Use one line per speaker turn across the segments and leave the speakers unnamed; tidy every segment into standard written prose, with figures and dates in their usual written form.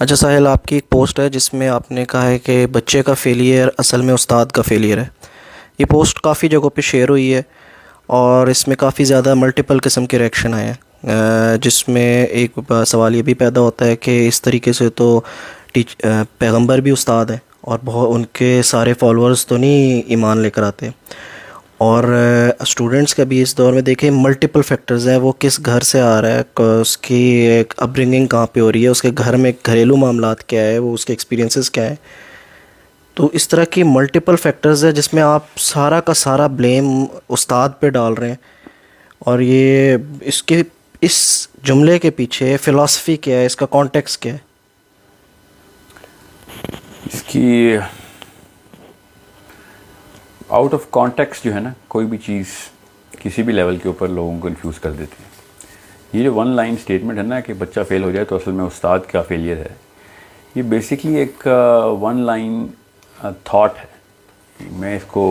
अच्छा साहिल, आपकी एक पोस्ट है जिसमें आपने कहा है कि बच्चे का फेलियर असल में उस्ताद का फेलियर है। ये पोस्ट काफ़ी जगहों पे शेयर हुई है और इसमें काफ़ी ज़्यादा मल्टीपल किस्म के रिएक्शन आए हैं। जिसमें एक सवाल ये भी पैदा होता है कि इस तरीके से तो पैगंबर भी उस्ताद है और बहुत उनके सारे फॉलोअर्स तो नहीं ईमान लेकर आते। और स्टूडेंट्स का भी इस दौर में देखें मल्टीपल फैक्टर्स हैं, वो किस घर से आ रहा है, उसकी एक अपब्रिंगिंग कहाँ पे हो रही है, उसके घर में घरेलू मामलात क्या है, वो उसके एक्सपीरियंसेस क्या है। तो इस तरह की मल्टीपल फैक्टर्स है जिसमें आप सारा का सारा ब्लेम उस्ताद पे डाल रहे हैं। और ये इसके इस जुमले के पीछे फ़िलासफ़ी क्या है, इसका कॉन्टेक्स्ट क्या है?
इसकी आउट ऑफ कॉन्टेक्स्ट जो है ना, कोई भी चीज़ किसी भी लेवल के ऊपर लोगों को कन्फ्यूज़ कर देती है। ये जो वन लाइन स्टेटमेंट है ना कि बच्चा फेल हो जाए तो असल में उस्ताद का फेलियर है, ये बेसिकली एक वन लाइन थॉट है। मैं इसको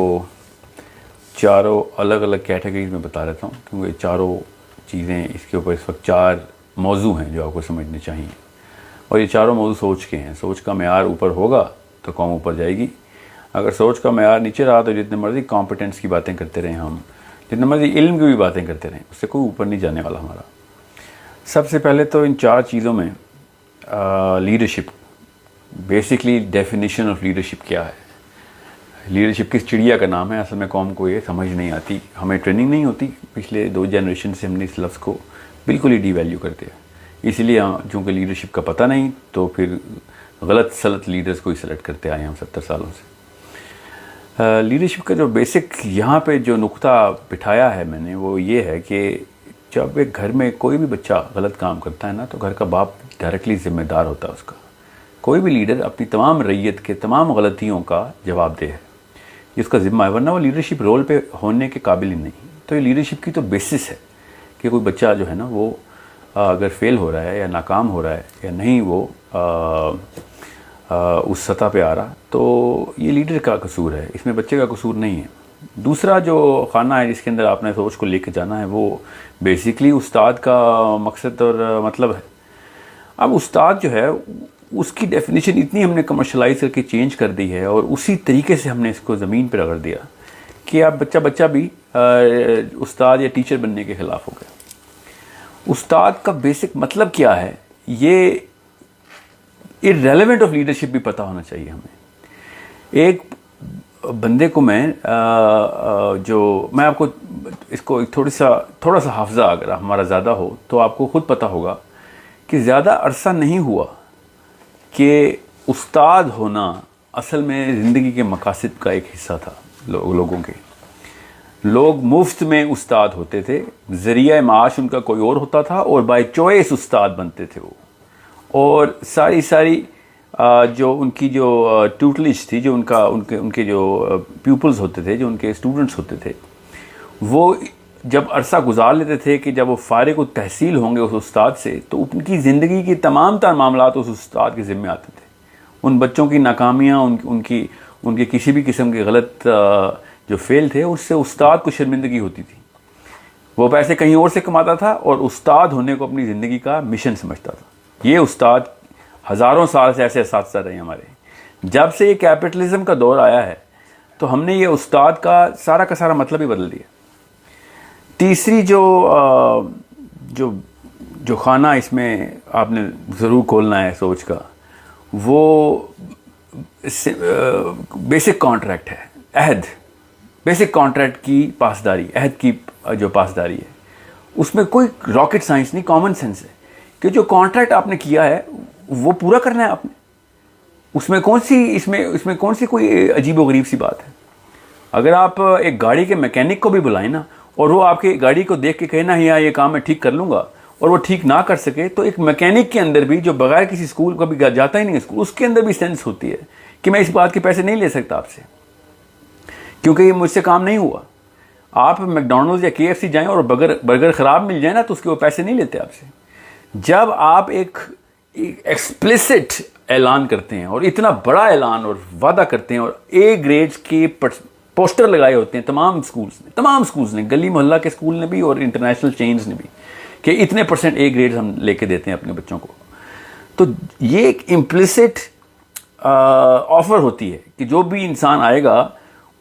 चारों अलग अलग कैटेगरीज में बता देता हूँ, क्योंकि चारों चीज़ें इसके ऊपर इस वक्त चार मौजू हैं जो आपको समझने चाहिए। और ये चारों मौजू सोच के हैं। सोच का मेयार ऊपर होगा तो कौम ऊपर जाएगी। अगर सोच का मेयार नीचे रहा तो जितने मर्जी कॉम्पिटेंस की बातें करते रहें, हम जितने मर्जी इल्म की भी बातें करते रहें, उससे कोई ऊपर नहीं जाने वाला हमारा। सबसे पहले तो इन चार चीज़ों में leadership, basically definition of leadership क्या है। लीडरशिप किस चिड़िया का नाम है, असल में कौम को ये समझ नहीं आती। हमें ट्रेनिंग नहीं होती, पिछले 2 जनरेशन से हमने इस लफ्ज़ को बिल्कुल ही डीवैल्यू कर दिया। इसीलिए चूँकि लीडरशिप का पता नहीं, तो फिर गलत सलत लीडर्स को ही सेलेक्ट करते आए हम 70 सालों से। लीडरशिप का जो बेसिक यहाँ पे जो नुक्ता बिठाया है मैंने, वो ये है कि जब एक घर में कोई भी बच्चा गलत काम करता है ना, तो घर का बाप डायरेक्टली जिम्मेदार होता है उसका। कोई भी लीडर अपनी तमाम रैयत के तमाम गलतियों का जवाबदेह है, ये उसका ज़िम्मा है, वरना वो लीडरशिप रोल पे होने के काबिल ही नहीं। तो ये लीडरशिप की तो बेसिस है कि कोई बच्चा जो है ना, वो अगर फेल हो रहा है या नाकाम हो रहा है या नहीं वो उस सतह पे आ रहा, तो ये लीडर का कसूर है, इसमें बच्चे का कसूर नहीं है। दूसरा जो खाना है जिसके अंदर आपने सोच को लेके जाना है, वो बेसिकली उस्ताद का मकसद और मतलब है। अब उस्ताद जो है, उसकी डेफिनेशन इतनी हमने कमर्शलाइज करके चेंज कर दी है और उसी तरीके से हमने इसको ज़मीन पर रगड़ दिया कि अब बच्चा भी उस्ताद या टीचर बनने के ख़िलाफ़ हो गया। उस्ताद का बेसिक मतलब क्या है, ये इररेलेवेंट ऑफ लीडरशिप भी पता होना चाहिए हमें। एक बंदे को मैं आपको इसको थोड़ा सा हाफजा अगर हमारा ज़्यादा हो तो आपको ख़ुद पता होगा कि ज़्यादा अरसा नहीं हुआ कि उस्ताद होना असल में ज़िंदगी के मकासद का एक हिस्सा था। लोगों के लोग मुफ्त में उस्ताद होते थे, ज़रिया माश उनका कोई और होता था और बाय चॉइस उस्ताद बनते थे वो। और सारी जो उनकी जो ट्यूटलिश थी, जो उनके जो प्यूपल्स होते थे, जो उनके स्टूडेंट्स होते थे, वो जब अरसा गुजार लेते थे कि जब वो फारिग व तहसील होंगे उस उस्ताद से, तो उनकी ज़िंदगी के तमाम तर मामलात उस उस्ताद के ज़िम्मे आते थे। उन बच्चों की नाकामियाँ, उनके किसी भी किस्म के गलत जो फेल थे, उससे उस्ताद को शर्मिंदगी होती थी। वो पैसे कहीं और से कमाता था और उस्ताद होने को अपनी ज़िंदगी का मिशन समझता था। ये उस्ताद हज़ारों साल से ऐसे असातिज़ा रहे हमारे। जब से ये कैपिटलिज्म का दौर आया है, तो हमने ये उस्ताद का सारा मतलब ही बदल दिया। तीसरी जो खाना इसमें आपने ज़रूर खोलना है सोच का, वो बेसिक कॉन्ट्रैक्ट है, अहद। बेसिक कॉन्ट्रैक्ट की पासदारी, अहद की जो पासदारी है, उसमें कोई रॉकेट साइंस नहीं, कॉमन सेंस है कि जो कॉन्ट्रैक्ट आपने किया है वो पूरा करना है आपने। उसमें कौन सी कोई अजीबोगरीब सी बात है। अगर आप एक गाड़ी के मैकेनिक को भी बुलाएं ना, और वो आपकी गाड़ी को देख के कहे ना, यहाँ ये काम मैं ठीक कर लूँगा, और वो ठीक ना कर सके, तो एक मैकेनिक के अंदर भी, जो बगैर किसी स्कूल का भी जाता ही नहीं है स्कूल, उसके अंदर भी सेंस होती है कि मैं इस बात के पैसे नहीं ले सकता आपसे, क्योंकि ये मुझसे काम नहीं हुआ। आप मैकडॉनल्ड्स या KFC जाएं और बर्गर ख़राब मिल जाए ना, तो उसके वो पैसे नहीं लेते आपसे। जब आप एक एक्सप्लिसिट ऐलान करते हैं, और इतना बड़ा ऐलान और वादा करते हैं, और A ग्रेड्स के पोस्टर लगाए होते हैं तमाम स्कूल्स ने, गली मोहल्ला के स्कूल ने भी और इंटरनेशनल चेन्स ने भी, कि इतने % A ग्रेड्स हम लेके देते हैं अपने बच्चों को, तो ये एक इम्प्लिसिट ऑफर होती है कि जो भी इंसान आएगा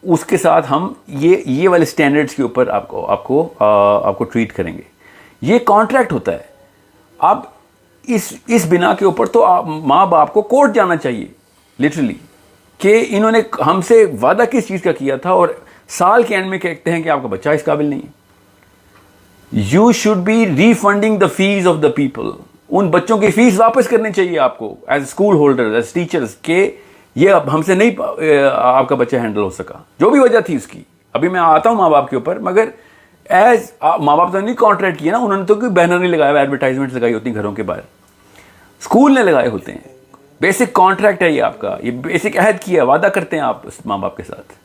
उसके साथ हम ये वाले स्टैंडर्ड्स के ऊपर आपको ट्रीट करेंगे। ये कॉन्ट्रैक्ट होता है। अब इस बिना के ऊपर तो माँ बाप को कोर्ट जाना चाहिए लिटरली, कि इन्होंने हमसे वादा किस चीज़ का किया था और साल के एंड में कहते हैं कि आपका बच्चा इस काबिल नहीं है। You should be refunding the fees of the people. उन बच्चों की फीस वापस करनी चाहिए आपको as school holder, as teachers, के ये अब हमसे नहीं आपका बच्चा हैंडल हो सका, जो भी वजह थी उसकी। अभी मैं आता हूं माँ बाप के ऊपर, मगर एज माँ बाप तो नहीं कॉन्ट्रैक्ट किया ना, उन्होंने तो कोई बैनर नहीं लगाया, एडवर्टाइजमेंट लगाई होती घरों के बाहर, स्कूल ने लगाए होते हैं। बेसिक कॉन्ट्रैक्ट है ये आपका, ये बेसिक अहद किया, वादा करते हैं आप माँ बाप के साथ।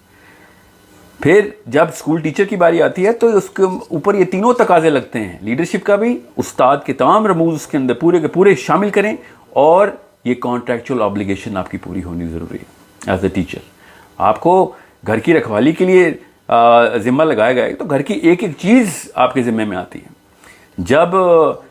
फिर जब स्कूल टीचर की बारी आती है तो उसके ऊपर ये तीनों तकाजे लगते हैं, लीडरशिप का भी, उस्ताद के तमाम रमूज उसके अंदर पूरे के पूरे शामिल करें, और ये कॉन्ट्रैक्चुअल ऑब्लिगेशन आपकी पूरी होनी ज़रूरी है एज ए टीचर। आपको घर की रखवाली के लिए ज़िम्मा लगाया गया है, तो घर की एक एक चीज़ आपके ज़िम्मे में आती है। जब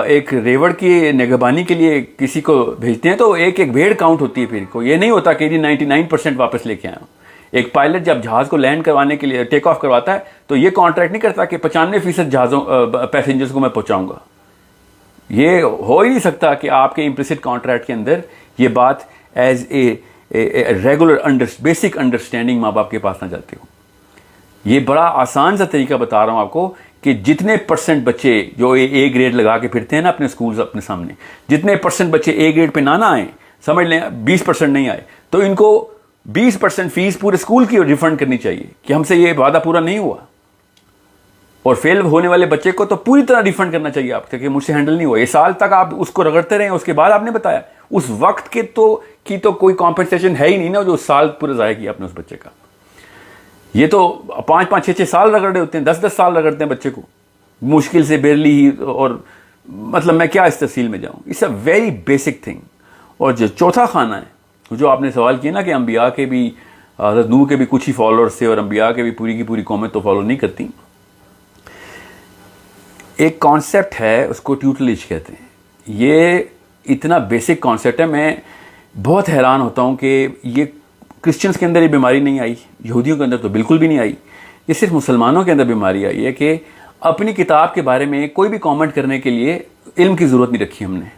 एक रेवड़ की निगहबानी के लिए किसी को भेजते हैं तो एक एक भेड़ काउंट होती है। फिर को ये नहीं होता कि 99% वापस लेके आया हूँ। एक पायलट जब जहाज़ को लैंड करवाने के लिए टेक ऑफ करवाता है तो ये कॉन्ट्रैक्ट नहीं करता कि 95% जहाज़ों पैसेंजर्स को मैं पहुँचाऊँगा। ये हो ही नहीं सकता कि आपके इम्प्लिसिट कॉन्ट्रैक्ट के अंदर ये बात as a regular basic understanding माँ बाप के पास ना जाते हो। ये बड़ा आसान सा तरीका बता रहा हूँ आपको कि जितने % बच्चे जो ए ग्रेड लगा के फिरते हैं ना अपने स्कूल्स अपने सामने, जितने % बच्चे ए ग्रेड पे ना आए, समझ लें 20% नहीं आए, तो इनको 20% फीस पूरे स्कूल की रिफंड करनी चाहिए कि हमसे ये वादा पूरा नहीं हुआ। और फेल होने वाले बच्चे को तो पूरी तरह रिफंड करना चाहिए आपसे कि मुझसे हैंडल नहीं हुआ। ये साल तक आप उसको रगड़ते रहे, उसके बाद आपने बताया, उस वक्त के तो कोई कॉम्पेंसेशन है ही नहीं ना, जो उस साल पूरा ज़ाया किया आपने उस बच्चे का। ये तो 5-5, 6-6 साल रगड़े होते हैं, 10-10 साल रगड़ते हैं बच्चे को, मुश्किल से बेरली ही। और मतलब मैं क्या इस तफसील में जाऊँ, it's a very basic thing. और जो चौथा खाना है, जो आपने सवाल किया ना कि अंबिया के भी, हज़रत नूह के भी कुछ ही फॉलोअर्स थे और अंबिया के भी पूरी की पूरी कौमें तो फॉलो नहीं करती। एक कॉन्सेप्ट है, उसको ट्यूटलेज कहते हैं। ये इतना बेसिक कॉन्सेप्ट है, मैं बहुत हैरान होता हूँ कि ये क्रिश्चियंस के अंदर ये बीमारी नहीं आई, यहूदियों के अंदर तो बिल्कुल भी नहीं आई। ये सिर्फ मुसलमानों के अंदर बीमारी आई है कि अपनी किताब के बारे में कोई भी कमेंट करने के लिए इल्म की ज़रूरत नहीं रखी हमने।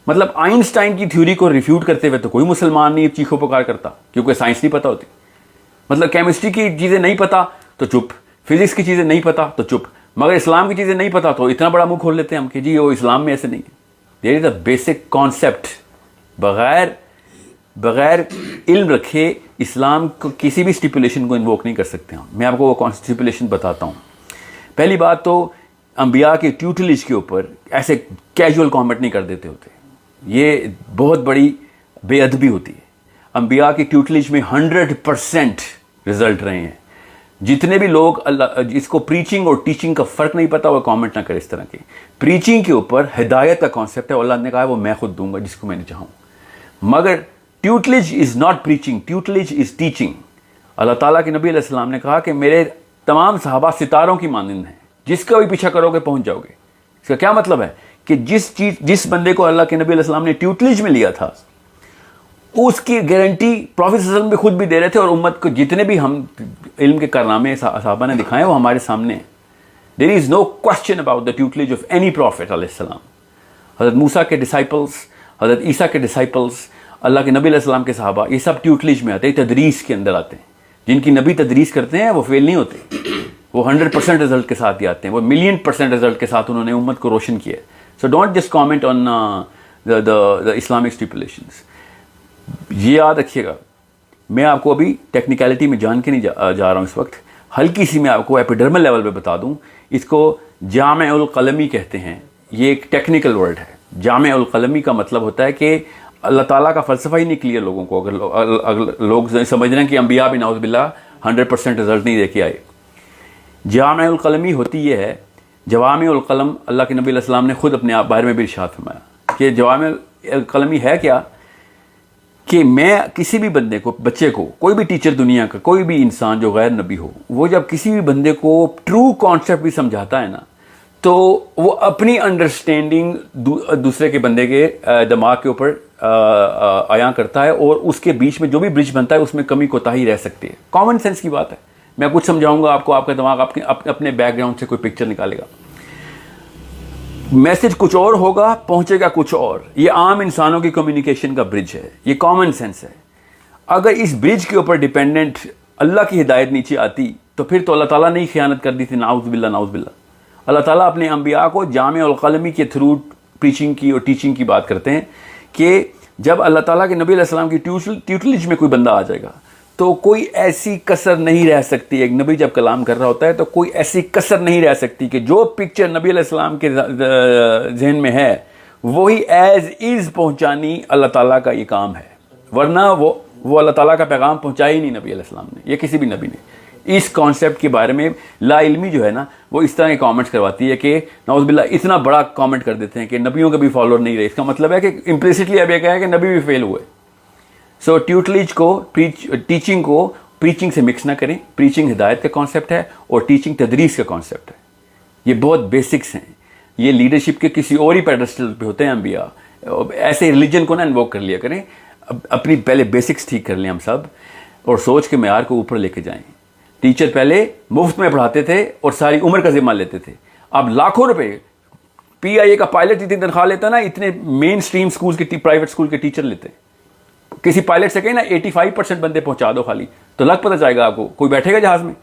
मतलब आइंस्टाइन की थ्योरी को रिफ्यूट करते हुए तो कोई मुसलमान नहीं चीखो पुकार करता, क्योंकि साइंस नहीं पता होती। मतलब केमिस्ट्री की चीज़ें नहीं पता तो चुप, फिजिक्स की चीज़ें नहीं पता तो चुप, मगर इस्लाम की चीज़ें नहीं पता तो इतना बड़ा मुंह खोल लेते हैं हम कि जी वो इस्लाम में ऐसे नहीं है। There is a basic concept, बगैर इल्म रखे इस्लाम को किसी भी स्टिपुलेशन को इन्वोक नहीं कर सकते हम। मैं आपको वो स्टिपुलेशन बताता हूँ। पहली बात तो अंबिया के ट्यूटलेज के ऊपर ऐसे कैजुअल कमेंट नहीं कर देते होते, ये बहुत बड़ी बेअदबी होती है। अंबिया की ट्यूटलेज में 100% रिजल्ट रहे हैं। जितने भी लोग जिसको प्रीचिंग और टीचिंग का फ़र्क नहीं पता वो कमेंट ना करे इस तरह के। प्रीचिंग के ऊपर हिदायत का कॉन्सेप्ट है, अल्लाह ने कहा है वो मैं खुद दूंगा जिसको मैंने चाहूँ। मगर tutelage is not preaching, tutelage is teaching. अल्लाह ताला के नबी अलैहि सलाम ने कहा कि मेरे तमाम सहाबा सितारों की मानंद हैं, जिसका भी पीछा करोगे पहुँच जाओगे। इसका क्या मतलब है कि जिस बंदे को अल्लाह के नबी अलैहि सलाम ने ट्यूटलेज में लिया था, उसकी गारंटी प्रॉफेट सल्लल्लाहु अलैहि वसल्लम भी खुद भी दे रहे थे, और उम्मत को जितने भी हम इल्म के कारनामे सहाबा ने दिखाए वो हमारे सामने हैं। There is no question about the tutelage of any prophet अलैहि सलाम। हज़रत मूसा के डिसाइपल्स, हज़रत ईसा के डिसाइपल्स, अल्लाह के नबी अलैहि सलाम के सहाबा, ये सब ट्यूटलेज में आते हैं, तदरीस के अंदर आते हैं। जिनकी नबी तदरीस करते हैं वो फेल नहीं होते, वो 100% रिजल्ट के साथ ही आते हैं, वो 1,000,000% रिजल्ट के साथ उन्होंने उम्मत को रोशन किया है। So don't just comment on the Islamic stipulations. ये याद रखिएगा। मैं आपको अभी टेक्निकलिटी में जान के नहीं जा रहा हूँ इस वक्त, हल्की सी मैं आपको एपिडर्मल लेवल पे बता दूँ। इसको जामे उल कलमी कहते हैं, ये एक टेक्निकल वर्ड है। जामे उल कलमी का मतलब होता है कि अल्लाह ताला का फ़लसफ़ा ही नहीं क्लियर लोगों को। अगर लोग समझ रहे हैं कि अंबिया भी नाउज़ुबिल्लाह 100% रिजल्ट नहीं देके आए। जामे उल कलमी होती ये है, जवामे उल कलम, अल्लाह के नबी अलैहि सलाम ने खुद अपने बारे में भी इरशाद फरमाया कि जवामे उल कलमी है क्या, कि मैं किसी भी बंदे को, बच्चे को, कोई भी टीचर दुनिया का, कोई भी इंसान जो गैर नबी हो, वो जब किसी भी बंदे को ट्रू कॉन्सेप्ट भी समझाता है ना, तो वो अपनी अंडरस्टैंडिंग दूसरे के बंदे के दिमाग के ऊपर आया करता है, और उसके बीच में जो भी ब्रिज बनता है उसमें कमी कोताही रह सकती है। कॉमन सेंस की बात है। मैं कुछ समझाऊंगा आपको, आपका दिमाग अपने बैकग्राउंड से कोई पिक्चर निकालेगा, मैसेज कुछ और होगा, पहुंचेगा कुछ और। ये आम इंसानों की कम्युनिकेशन का ब्रिज है, ये कॉमन सेंस है। अगर इस ब्रिज के ऊपर डिपेंडेंट अल्लाह की हिदायत नीचे आती तो फिर तो अल्लाह ताला ने ही खयानत कर दी थी। नाउज़ बिल्ला। अल्लाह ताला अपने अंबिया को जामे और कलमी के थ्रू प्रीचिंग की और टीचिंग की बात करते हैं कि जब अल्लाह ताला के नबी अलैहि सलाम की ट्यूटलेज में कोई बंदा आ जाएगा तो कोई ऐसी कसर नहीं रह सकती। एक नबी जब कलाम कर रहा होता है तो कोई ऐसी कसर नहीं रह सकती कि जो पिक्चर नबी अलैहि सलाम के जहन में है वही एज इज़ पहुंचानी अल्लाह ताला का ये काम है। वरना वो अल्लाह ताला का पैगाम पहुंचाया ही नहीं नबी अलैहि सलाम ने, या किसी भी नबी ने। इस कॉन्सेप्ट के बारे में ला इल्मी जो है ना, वो इस तरह के कमेंट्स करवाती है कि नौज़ बिल्ला इतना बड़ा कमेंट कर देते हैं कि नबियों के भी फॉलोअर नहीं रहे। इसका मतलब है कि इम्प्लिसिटली अब यह कहा है कि नबी भी फेल हुए। सो ट्यूटलेज को टीचिंग को प्रीचिंग से मिक्स ना करें। प्रीचिंग हिदायत का कॉन्सेप्ट है और टीचिंग तदरीस का कॉन्सेप्ट है। ये बहुत बेसिक्स हैं। ये लीडरशिप के किसी और ही पेडेस्टल पे होते हैं अंबिया। ऐसे रिलीजन को ना इन्वोक कर लिया करें। अपनी पहले बेसिक्स ठीक कर लें हम सब, और सोच के मेयार को ऊपर लेके जाएं। टीचर पहले मुफ्त में पढ़ाते थे और सारी उम्र का जिम्मा लेते थे। अब लाखों रुपए PIA का पायलट इतनी तनख्वाह लेता ना, इतने मेन स्ट्रीम स्कूल के प्राइवेट स्कूल के टीचर लेते। किसी पायलट से कहें ना 85% बंदे पहुंचा दो खाली, तो लग पता जाएगा आपको, कोई बैठेगा जहाज में।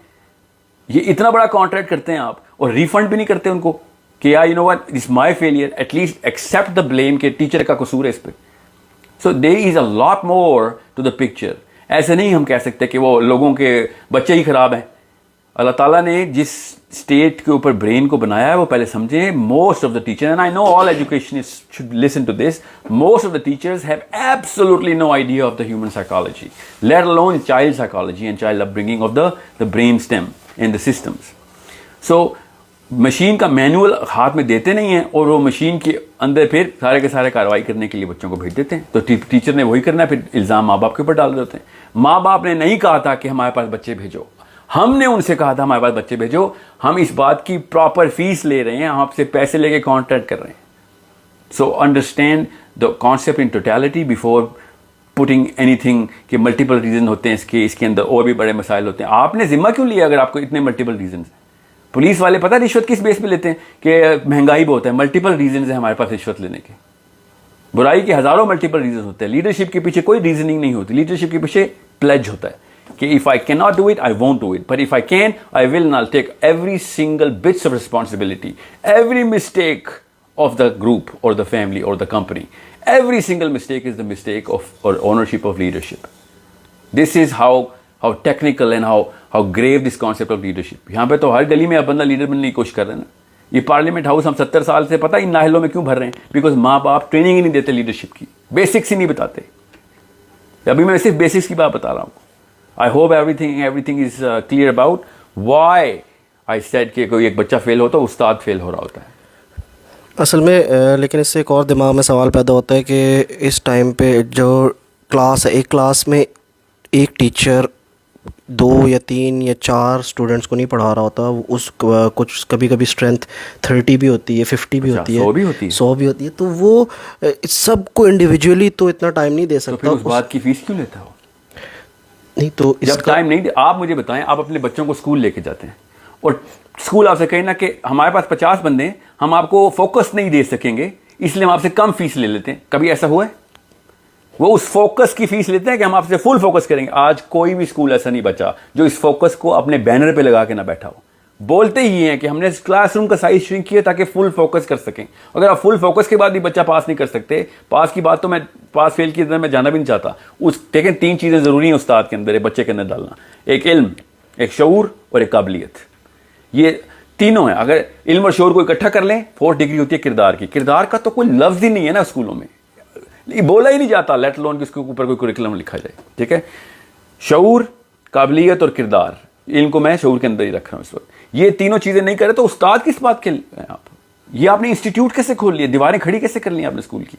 ये इतना बड़ा कॉन्ट्रैक्ट करते हैं आप, और रिफंड भी नहीं करते उनको कि यार you know what, it's my failure, at least accept the blame कि टीचर का कसूर है इस पर। So there is a lot more to the picture. ऐसे नहीं हम कह सकते कि वो लोगों के बच्चे ही खराब हैं। अल्लाह ताला ने जिस स्टेट के ऊपर ब्रेन को बनाया है वो पहले समझे। Most of the teacher, and I know all educationist should listen to this, most of the teachers have absolutely no idea of the human psychology, let alone child psychology and child upbringing of the brain stem in the systems. सो machine का manual हाथ में देते नहीं हैं, और वो machine के अंदर फिर सारे के सारे कार्रवाई करने के लिए बच्चों को भेज देते हैं। तो टीचर ने वही करना है, फिर इल्ज़ाम माँ बाप के ऊपर डाल देते हैं। माँ बाप ने नहीं कहा था कि हमारे पास बच्चे भेजो, हमने उनसे कहा था हमारे पास बच्चे भेजो। हम इस बात की प्रॉपर फीस ले रहे हैं, हम आपसे पैसे लेके कॉन्ट्रैक्ट कर रहे हैं। So understand the concept in totality before putting anything के मल्टीपल रीजन होते हैं इसके अंदर और भी बड़े मसाइल होते हैं। आपने जिम्मा क्यों लिया अगर आपको इतने मल्टीपल रीजन हैं? पुलिस वाले पता रिश्वत किस बेस पे लेते हैं कि महंगाई बहुत है। मल्टीपल रीजन है हमारे पास रिश्वत लेने के। बुराई के हजारों मल्टीपल रीजन होते हैं। लीडरशिप के पीछे कोई रीजनिंग नहीं होती। लीडरशिप के पीछे प्लेज होता है कि if I can not do it I won't do it, but if I can I will not take every single bits of responsibility, every mistake of the group or the family or the company. Every single mistake is the mistake of or ownership of leadership. This is how technical and how grave this concept of leadership. यहाँ पे तो हर गली में अब बंदा leader बनने की कोशिश कर रहे हैं ना। ये पार्लियामेंट हाउस हम 70 साल से पता इन नाहलों में क्यों भर रहे हैं? बिकॉज माँ बाप ट्रेनिंग ही नहीं देते लीडरशिप की, बेसिक्स ही नहीं बताते। अभी मैं सिर्फ बेसिक्स की बात बता रहा हूँ। I hope everything is clear about why I said कि कोई एक बच्चा फेल होता है, उस्ताद फेल हो रहा होता है।
असल में लेकिन इससे एक और दिमाग में सवाल पैदा होता है कि इस टाइम पे जो क्लास है, एक क्लास में एक टीचर 2 या 3 या 4 स्टूडेंट्स को नहीं पढ़ा रहा होता। उस कुछ कभी कभी स्ट्रेंथ 30 भी होती है, 50 भी होती है,
100 भी होती है,
100 भी होती है। तो वो सबको इंडिविजुअली तो इतना टाइम नहीं दे सकता।
तो फिर उस बात की फीस क्यों लेता हो?
नहीं तो
जब टाइम नहीं, आप मुझे बताएं, आप अपने बच्चों को स्कूल लेके जाते हैं और स्कूल आपसे कहे ना कि हमारे पास 50 बंदे हैं, हम आपको फोकस नहीं दे सकेंगे इसलिए हम आपसे कम फीस ले लेते हैं। कभी ऐसा हुआ है? वो उस फोकस की फीस लेते हैं कि हम आपसे फुल फोकस करेंगे। आज कोई भी स्कूल ऐसा नहीं बचा जो इस फोकस को अपने बैनर पे लगा के ना बैठा हो। बोलते ही हैं कि हमने क्लासरूम का साइज श्रिंक किया ताकि फुल फोकस कर सकें। अगर आप फुल फोकस के बाद भी बच्चा पास नहीं कर सकते, पास की बात तो मैं पास फेल की तरह मैं जाना भी नहीं चाहता। लेकिन 3 चीज़ें ज़रूरी हैं उस्ताद के अंदर, बच्चे के अंदर डालना। एक इल्म, एक शऊर और एक काबिलियत। ये तीनों हैं। अगर इल्म और शऊर को इकट्ठा कर लें, 4th डिग्री होती है किरदार की। किरदार का तो कोई लफ्ज़ ही नहीं है ना स्कूलों में, बोला ही नहीं जाता, लेट अलोन कि उसके ऊपर कोई कुरिकुलम लिखा जाए। ठीक है, शऊर, काबिलियत और किरदार, इल्म को मैं शऊर के अंदर ही रख रहा हूँ इस वक्त। ये तीनों चीज़ें नहीं करे तो उस्ताद किस बात के हैं आप? ये आपने इंस्टीट्यूट कैसे खोल लिया, दीवारें खड़ी कैसे कर ली आपने स्कूल की?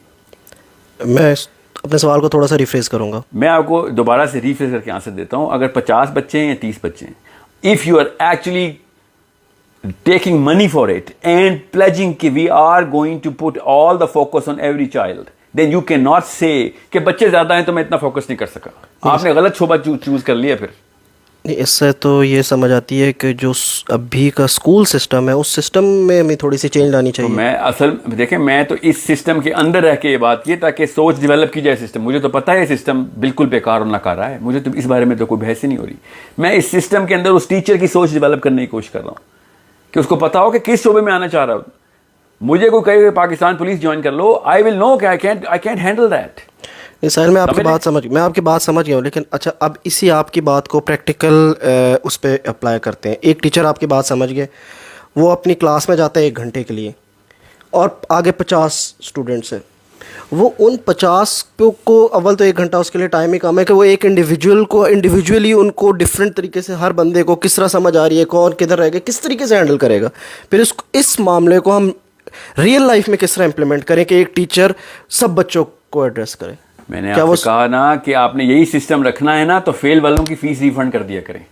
मैं अपने सवाल को थोड़ा सा रिफ्रेश करूँगा।
मैं आपको दोबारा से रिफ्रेश करके आंसर देता हूँ। अगर 50 बच्चे हैं या 30 बच्चे हैं, if you are actually taking money for it and pledging कि we are going to put all the focus on every child, then you cannot say कि बच्चे ज्यादा हैं तो मैं इतना फोकस नहीं कर सका। आपने गलत शोबा चूज कर लिया। फिर
इससे तो ये समझ आती है कि जो अभी का स्कूल सिस्टम है उस सिस्टम में हमें थोड़ी सी चेंज लानी चाहिए।
तो मैं असल देखें, मैं तो इस सिस्टम के अंदर रह के ये बात की ताकि सोच डेवलप की जाए सिस्टम। मुझे तो पता है सिस्टम बिल्कुल बेकार और नकारा है, मुझे तो इस बारे में तो कोई बहस ही नहीं हो रही। मैं इस सिस्टम के अंदर उस टीचर की सोच डेवलप करने की कोशिश कर रहा हूँ कि उसको पता हो कि किस शोबे में आना चाह रहा हो। मुझे कोई कहे पाकिस्तान पुलिस ज्वाइन कर लो, आई विल नो कि आई कैंट हैंडल दैट।
साहिल, मैं आपकी बात समझ गया हूँ, लेकिन अच्छा अब इसी आपकी बात को प्रैक्टिकल उस पर अप्लाई करते हैं। एक टीचर आपकी बात समझ गए, वो अपनी क्लास में जाता है 1 घंटे के लिए और आगे 50 स्टूडेंट्स हैं। वो उन 50 को अव्वल तो 1 घंटा उसके लिए टाइम ही कम है कि वो एक इंडिविजुअल को इंडिविजुअली उनको डिफरेंट तरीके से हर बंदे को किस तरह समझ आ रही है, कौन किधर रहेगा, किस तरीके से हैंडल करेगा। फिर इस मामले को हम रियल लाइफ में किस तरह इम्प्लीमेंट करें कि एक टीचर सब बच्चों को एड्रेस करे।
मैंने आपसे कहा ना कि आपने यही सिस्टम रखना है ना तो फेल वालों की फीस रिफंड कर दिया करें।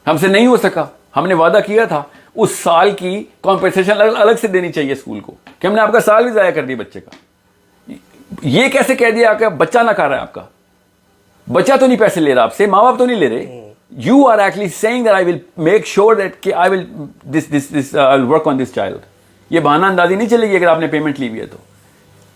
हमसे नहीं हो सका, हमने वादा किया था उस साल की कॉम्पेंसेशन अलग से देनी चाहिए स्कूल को, कि हमने आपका साल भी जाया कर दिया बच्चे का। ये कैसे कह दिया कि बच्चा ना कर रहा है आपका? बच्चा तो नहीं पैसे ले रहा आपसे, माँ बाप तो नहीं ले रहे। You are actually saying that I will make sure that कि I will this I will work on this child. ये बहाना अंदाजी नहीं चलेगी अगर आपने पेमेंट ली हुई है तो।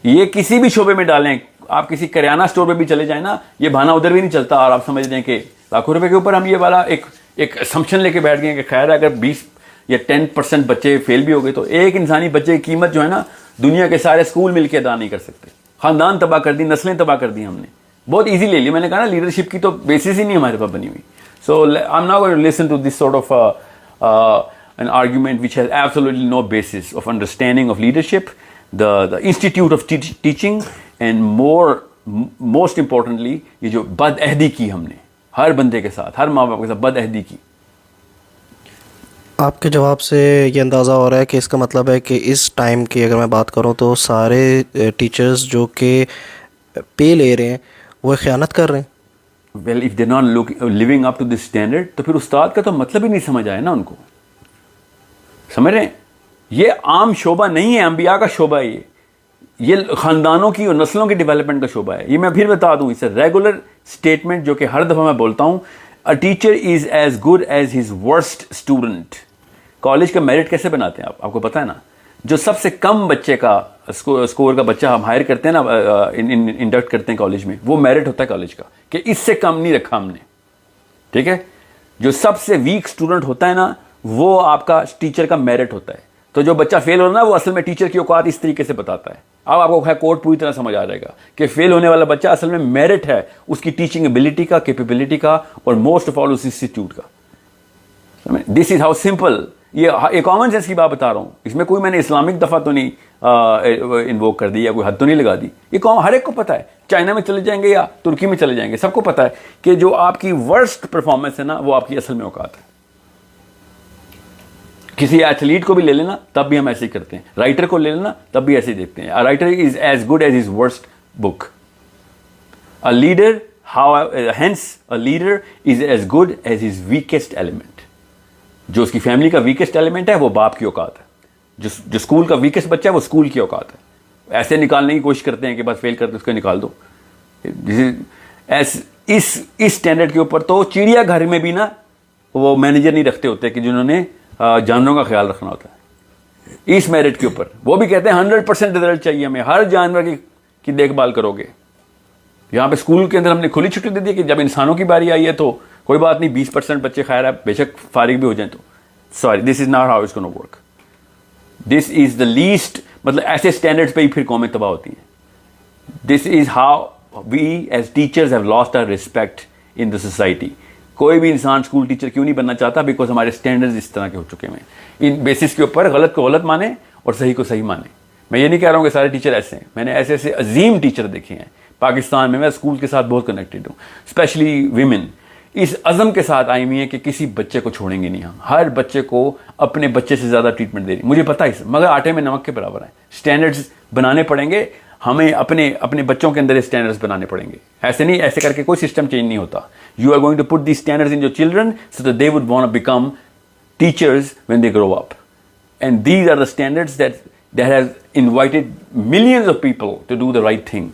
ये किसी भी शोबे में डालें, आप किसी करियाना स्टोर पे भी चले जाए ना, ये बहाना उधर भी नहीं चलता। और आप समझ लें कि लाखों रुपए के ऊपर हम ये वाला एक असम्पशन लेके बैठ गए कि खैर अगर 20 या 10% बच्चे फेल भी हो गए तो एक इंसानी बच्चे की कीमत जो है ना दुनिया के सारे स्कूल मिलकर अदा नहीं कर सकते। खानदान तबाह कर दी, नस्लें तबाह कर दी हमने। बहुत ईजी ले ली। मैंने कहा ना लीडरशिप की तो बेसिस ही नहीं हमारे पास बनी हुई। So I am not going to listen to this sort of an argument which has absolutely no basis of understanding of leadership, the institute of teaching, and most importantly ये जो बदअहदी की हमने हर बंदे के साथ, हर माँ बाप के साथ बदअहदी की।
आपके जवाब से ये अंदाज़ा हो रहा है कि इसका मतलब है कि इस टाइम की अगर मैं बात करूँ तो सारे टीचर्स जो कि पे ले रहे हैं वो ख़यानत कर रहे हैं।
Well, if they're not living up to this standard तो फिर उस्ताद का तो मतलब ही नहीं समझ आया ना उनको। समझ रहे हैं? ये आम शोबा नहीं है, अंबिया का शोबा है ये खानदानों की और नस्लों की डेवलपमेंट का शोबा है। ये मैं फिर बता दूं, इसे रेगुलर स्टेटमेंट जो कि हर दफ़ा मैं बोलता हूं, a teacher is as good as his worst student. College का मेरिट कैसे बनाते हैं आपको पता है ना? जो सबसे कम बच्चे का स्कोर का बच्चा हम हायर करते हैं ना, इंडक्ट करते हैं कॉलेज में, वो मेरिट होता है कॉलेज का कि इससे कम नहीं रखा हमने। ठीक है? जो सबसे वीक स्टूडेंट होता है ना वो आपका टीचर का मेरिट होता है। तो जो बच्चा फेल हो रहा है ना वो असल में टीचर की औकात इस तरीके से बताता है। अब आपको कोड पूरी तरह समझ आ जाएगा कि फेल होने वाला बच्चा असल में मेरिट है उसकी टीचिंग एबिलिटी का, कैपेबिलिटी का और मोस्ट ऑफ ऑल उस इंस्टीट्यूट का। This is how simple. ये कॉमन सेंस की बात बता रहा हूं, इसमें कोई मैंने इस्लामिक दफा तो नहीं इन्वोक कर दी या कोई हद तो नहीं लगा दी। ये हर एक को पता है। चाइना में चले जाएंगे या तुर्की में चले जाएंगे, सबको पता है कि जो आपकी वर्स्ट परफॉर्मेंस है ना वो आपकी असल में औकात है। किसी एथलीट को भी ले लेना तब भी हम ऐसे ही करते हैं, राइटर को ले लेना तब भी ऐसे ही देखते हैं। Writer is as good as his worst book. A leader hence a leader is as good as his weakest element. जो उसकी फैमिली का वीकेस्ट एलिमेंट है वो बाप की औकात है। जो स्कूल का वीकेस्ट बच्चा है वो स्कूल की औकात है। ऐसे निकालने की कोशिश करते हैं कि बस फेल करते उसको निकाल दो। इस स्टैंडर्ड के ऊपर तो चिड़ियाघर में भी ना वो मैनेजर नहीं रखते होते कि जिन्होंने जानवरों का ख्याल रखना होता है। इस मेरिट के ऊपर वो भी कहते हैं 100% रिजल्ट चाहिए हमें, हर जानवर की देखभाल करोगे। यहाँ पे स्कूल के अंदर हमने खुली छुट्टी दे दी कि जब इंसानों की बारी आई है तो कोई बात नहीं, 20% बच्चे खैर है, बेशक फारिग भी हो जाए तो sorry, this is not how it's gonna work. This is the least, मतलब ऐसे स्टैंडर्ड्स पे ही फिर कौमें तबाह होती हैं। This is how we as teachers have lost our respect in the society. कोई भी इंसान स्कूल टीचर क्यों नहीं बनना चाहता? बिकॉज हमारे स्टैंडर्ड्स इस तरह के हो चुके हैं। इन बेसिस के ऊपर गलत को गलत माने और सही को सही माने। मैं ये नहीं कह रहा हूँ कि सारे टीचर ऐसे हैं, मैंने ऐसे ऐसे अजीम टीचर देखे हैं पाकिस्तान में। मैं स्कूल के साथ बहुत कनेक्टेड हूँ, स्पेशली विमेन इस अज़म के साथ आई हुई है कि किसी बच्चे को छोड़ेंगे नहीं हम, हर बच्चे को अपने बच्चे से ज़्यादा ट्रीटमेंट दे रही। मुझे पता है मगर आटे में नमक के बराबर है। स्टैंडर्ड्स बनाने पड़ेंगे हमें, अपने बच्चों के अंदर स्टैंडर्ड्स बनाने पड़ेंगे। ऐसे नहीं, ऐसे करके कोई सिस्टम चेंज नहीं होता। You are going to put the standards in your children so that they would want to become teachers when they grow up. And these are the standards that has invited millions of people to do the right thing.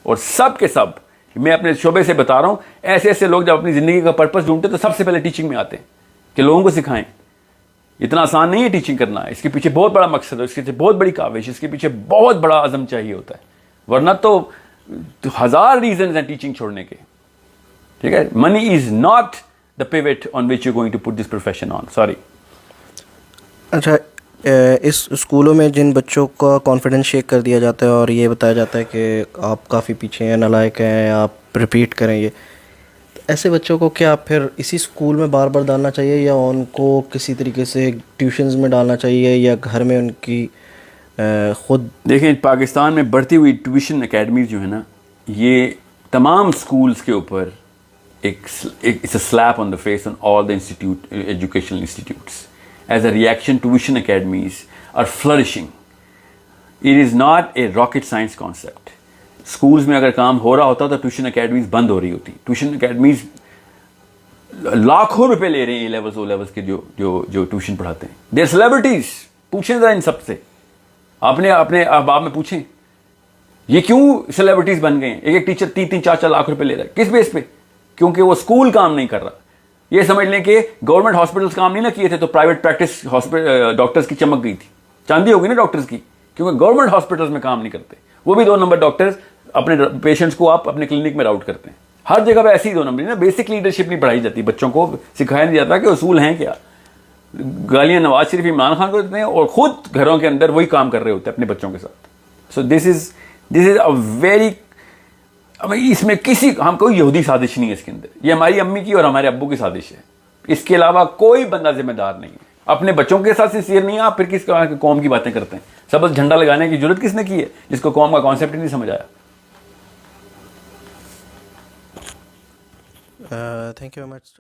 और सब के सब, मैं अपने शोबे से बता रहा हूँ, ऐसे ऐसे लोग जब अपनी ज़िंदगी का पर्पस ढूंढते तो सबसे पहले टीचिंग में आते हैं कि लोगों को सिखाएं। इतना आसान नहीं है टीचिंग करना, इसके पीछे बहुत बड़ा मकसद है, इसके पीछे बहुत बड़ी काविश, इसके पीछे बहुत बड़ा अज़म चाहिए होता है, वरना तो हज़ार रीजन हैं टीचिंग छोड़ने के। ठीक है, money is not the pivot on which you going to put this profession on. Sorry.
अच्छा, इस स्कूलों में जिन बच्चों का कॉन्फिडेंस शेक कर दिया जाता है और ये बताया जाता है कि आप काफ़ी पीछे हैं, नालायक हैं, आप रिपीट करें, ये तो ऐसे बच्चों को क्या फिर इसी स्कूल में बार बार डालना चाहिए या उनको किसी तरीके से ट्यूशन्स में डालना चाहिए या घर में उनकी खुद?
देखें, पाकिस्तान में बढ़ती हुई ट्यूशन एकेडमीज जो है ना, ये तमाम स्कूल्स के ऊपर it's a slap on the face on all the educational institutes. As a reaction, tuition academies are flourishing. It is not a rocket science concept. Schools में अगर काम हो रहा होता तो ट्यूशन अकेडमीज बंद हो रही होती। ट्यूशन अकेडमीज लाखों रुपए ले रहे हैं ए लेवल्स, ओ लेवल्स के जो ट्यूशन पढ़ाते हैं। देयर सेलिब्रिटीज, पूछें जरा इन सबसे, आपने अपने अहबाब में पूछें ये क्यों सेलिब्रिटीज बन गए हैं। एक एक टीचर 3-4 लाख रुपए ले रहा है, किस बेस पे? क्योंकि वो स्कूल काम नहीं कर रहा। ये समझ लें कि गवर्नमेंट हॉस्पिटल्स काम नहीं ना किए थे तो प्राइवेट प्रैक्टिस डॉक्टर्स की चमक गई थी, चांदी होगी ना डॉक्टर्स की, क्योंकि गवर्नमेंट हॉस्पिटल्स में काम नहीं करते। वो भी 2 नंबर डॉक्टर्स अपने पेशेंट्स को आप अपने क्लिनिक में राउट करते हैं। हर जगह पे ऐसी 2 नंबर ना, बेसिक लीडरशिप नहीं पढ़ाई जाती, बच्चों को सिखाया नहीं जाता कि उसूल हैं क्या। गालियां नवाज शरीफ, इमरान खान को देते हैं और खुद घरों के अंदर वही काम कर रहे होते हैं अपने बच्चों के साथ। So this is a very, इसमें हम कोई यहूदी साजिश नहीं है इसके अंदर, ये हमारी अम्मी की और हमारे अब्बू की साजिश है। इसके अलावा कोई बंदा जिम्मेदार नहीं है। अपने बच्चों के साथ सिंसियर नहीं है आप, फिर किस कौम की बातें करते हैं। सब बस झंडा लगाने की जरूरत किसने की है, जिसको कौम का कॉन्सेप्ट ही नहीं समझ आया।
Thank you very much.